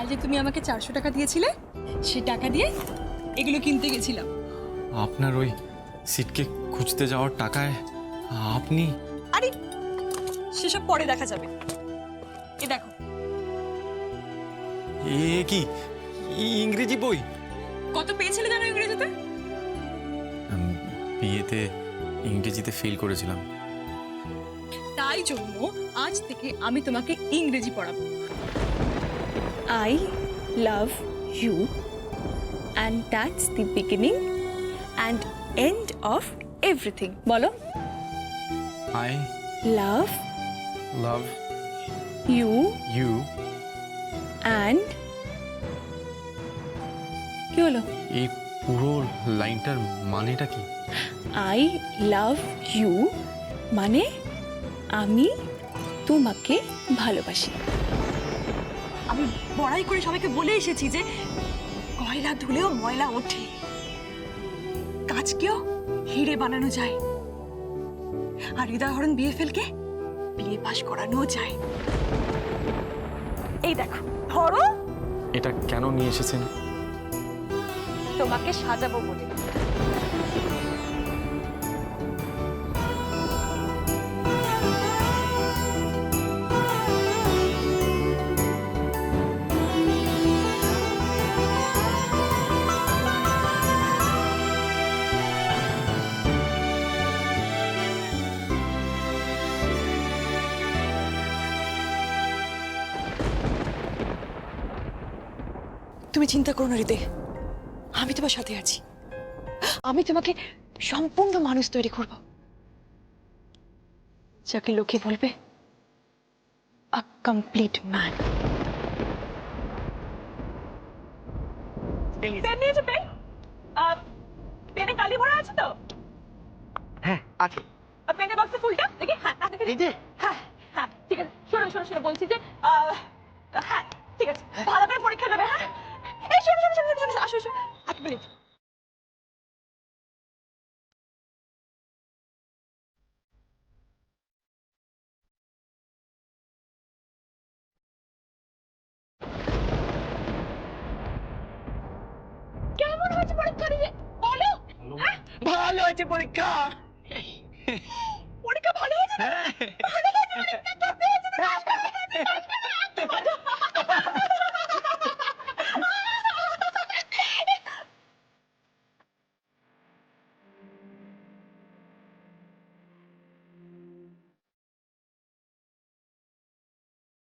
কাল যে তুমি আমাকে 400 টাকা দিয়েছিলে সে টাকা দিয়ে এগুলো কিনতে গেছিলাম। আপনার ওই সিটকে খুঁজতে যাওয়ার টাকায় আপনি? আরে সেসব পরে দেখা যাবে। এ দেখো। এ কি ইংরেজি বই? কত পেয়েছিলে জানো ইংরেজিতে? বিয়েতে ইংরেজিতে ফেল করেছিলাম। তাই জন্য আজ থেকে আমি তোমাকে ইংরেজি পড়াবো। I love you and that's the beginning and end of everything. বলো। I Love love you you. and কি হলো? এই পুরো লাইনটার মানেটা কি? I love you মানে আমি তোমাকে ভালোবাসি। আমি বড়াই করে সবাইকে বলে এসেছি যে কয়লা ধুলেও ময়লা ওঠে, কাজকেও হিরে বানানো যায়, আর হৃদয়হরণ BFL-কে বিয়ে পাশ করানো যায়। এই দেখো, ধরো। এটা কেন নিয়ে এসেছেন? তোমাকে সাজাবো বলে। তুমি চিন্তা করো না হৃদয়, আমি তোমার সাথে আছি। আমি তোমাকে সম্পূর্ণ মানুষ তৈরি করব, যাকে লোকে বলবে আ কমপ্লিট ম্যান। পেন নিয়েছো? পেন পেনে কালি ভরা আছে তো? হ্যাঁ আছে। পেনের বক্সে ফুলটা দেখি। হ্যাঁ এই যে হ্যাঁ হ্যাঁ ঠিক আছে। শোনো শোনো শোনো, বলছি যে হ্যাঁ ঠিক আছে, ভালো করে পরীক্ষা দেবে। হ্যাঁ এই শোনো শোনো শোনো শোনো, আসো আসো, এক মিনিট। কেমন হয়েছে পরীক্ষা দিয়ে বলো? ভালো হয়েছে পরীক্ষা।